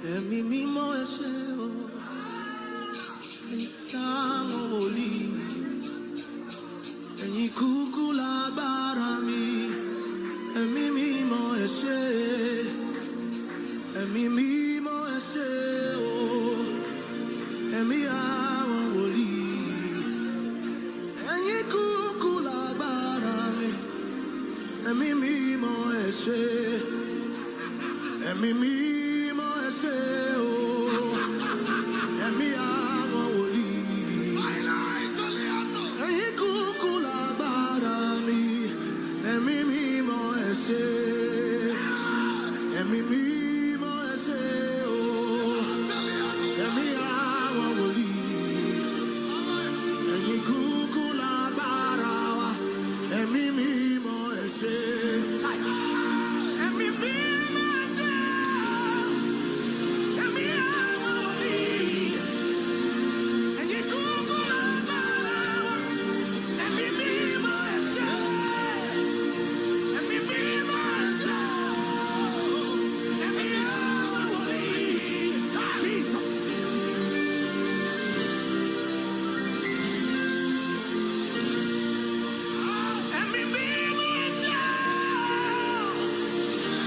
Ẹ̀mí mímọ́ ẹ ṣé o, táwọn wòlíì, ẹ̀yin kúkú lágbára mi. Ẹ̀mí mímọ́ ẹ ṣé, ẹ̀mí mímọ́ ẹ ṣé o, ẹ̀mí àwọn wòlíì, ẹ̀yin kúkú lágbára mi. Ẹ̀mí mímọ́ ẹ ṣé, ẹ̀mí mímọ́ ẹ ṣé o, ẹ̀mí àwọn wòlíì, ẹ̀yin kúkú lágbára mi. Ẹ̀mí mímọ́ ẹ ṣé, ẹ̀mí mímọ́ ẹ ṣé o, ẹ̀mí àwọn wòlíì, ẹ̀yin kúkú lágbára wa. Ẹ̀mí mímọ́ ẹ ṣé. Ẹ̀mí mímọ́ ẹ ṣé, ẹ̀mí àwọn wòlíì, ẹ̀yin kúkú lágbára wa. Ẹ̀mí mímọ́ ẹ ṣé, ẹ̀mí mímọ́ ẹ ṣé, ẹ̀mí àwọn wòlíì. Jesus. Ẹ̀mí mímọ́ ẹ ṣé,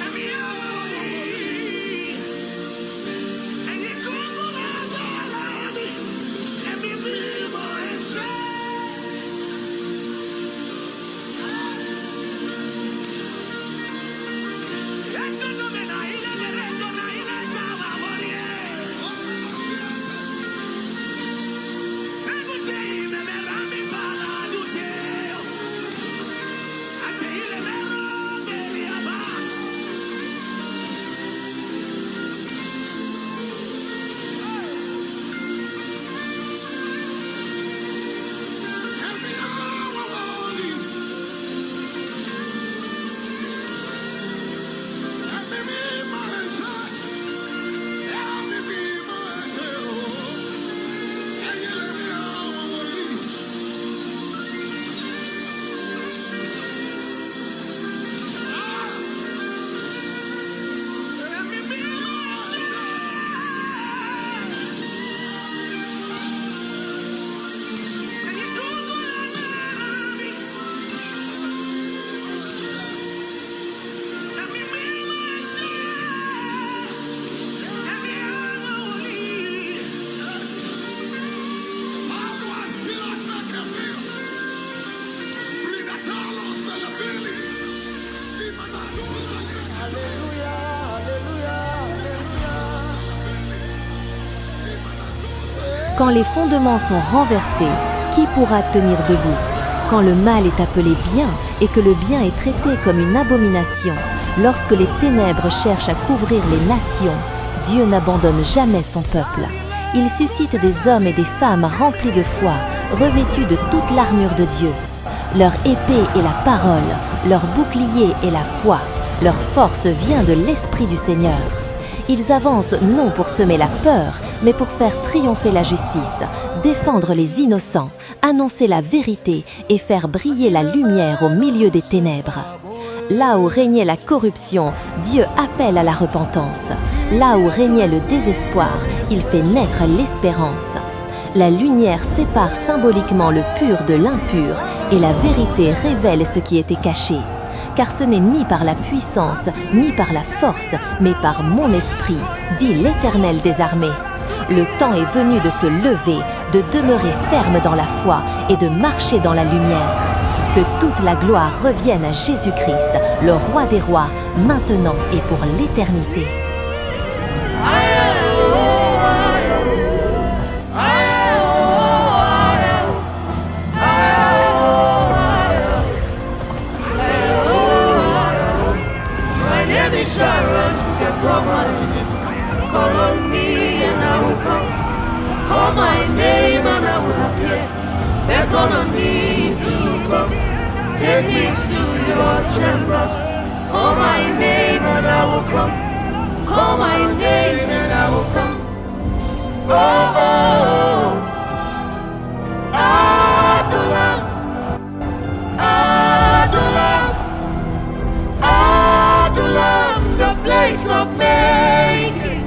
ẹ̀mí àwọn wòlíì, ẹ̀yin kúkú lágbára mi. Ẹ̀mí mímọ́ ẹ ṣé. Quand les fondements sont renversés, qui pourra tenir debout? Quand le mal est appelé bien et que le bien est traité comme une abomination, lorsque les ténèbres cherchent à couvrir les nations, Dieu n'abandonne jamais son peuple. Il suscite des hommes et des femmes remplis de foi, revêtus de toute l'armure de Dieu. Leur épée est la parole, leur bouclier est la foi, leur force vient de l'Esprit du Seigneur. Ils avancent non pour semer la peur, mais pour faire triompher la justice, défendre les innocents, annoncer la vérité et faire briller la lumière au milieu des ténèbres. Là où régnait la corruption, Dieu appelle à la repentance. Là où régnait le désespoir, il fait naître l'espérance. La lumière sépare symboliquement le pur de l'impur et la vérité révèle ce qui était caché. Car ce n'est ni par la puissance, ni par la force, mais par mon esprit, dit l'Éternel des armées. Le temps est venu de se lever, de demeurer ferme dans la foi et de marcher dans la lumière. Que toute la gloire revienne à Jésus-Christ, le Roi des rois, maintenant et pour l'éternité. Call on me and I will come. Call my name and I will appear. Beckon on me to come. Take me to your chambers. Call my name and I will come. Call my name and I will come. Oh, oh, Adulam, Adulam, Adulam, the place of making.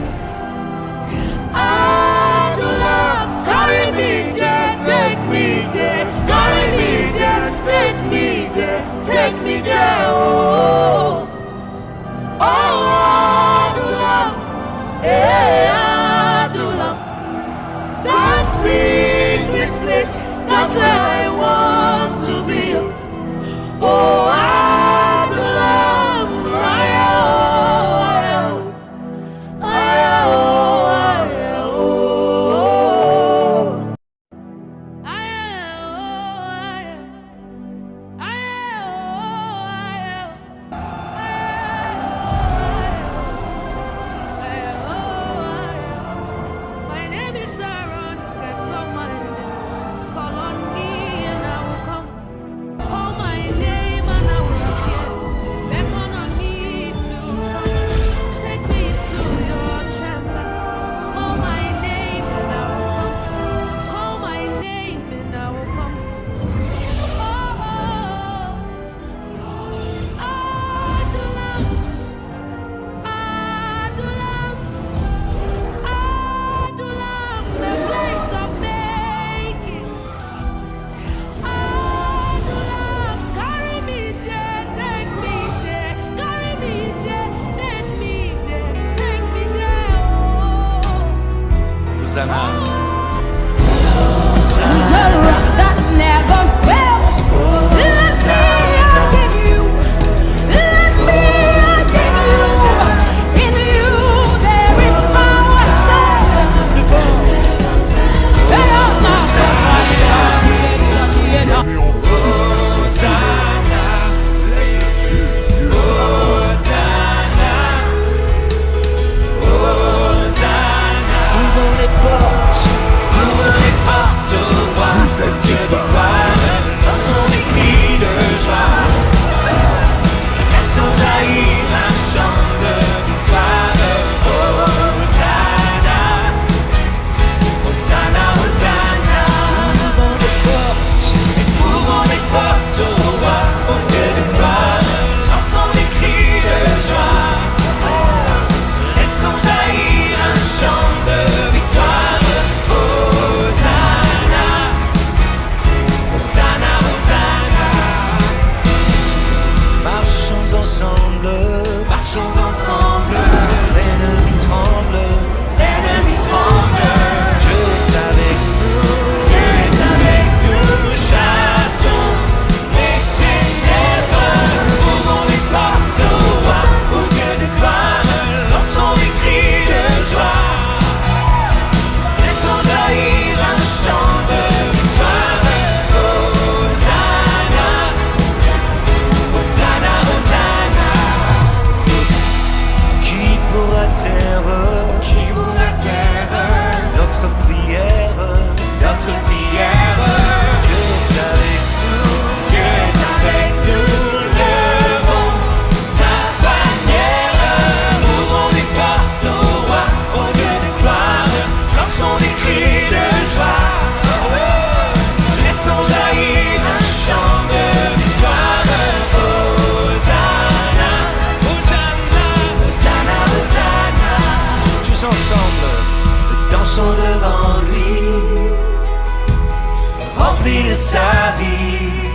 Hosanna. That never fails. Let me in you. Let me in you. In you there is power. Marchons ensemble, l'ennemi tremble, Dieu est avec nous, chassons les ténèbres, ouvrons les portes au roi, au Dieu de gloire, lançons des cris de joie, laissons jaillir un chant de victoire, Hosanna, Hosanna, Hosanna. Qui pourra taire notre prière, Dieu est avec nous, levons sa bannière, ouvrons les portes au roi, au Dieu de gloire, lançons des cris de joie, laissons jaillir un chant de victoire, Hosanna, Hosanna, Hosanna, Hosanna. Tous ensemble, dansons devant lui, remplis de sa vie.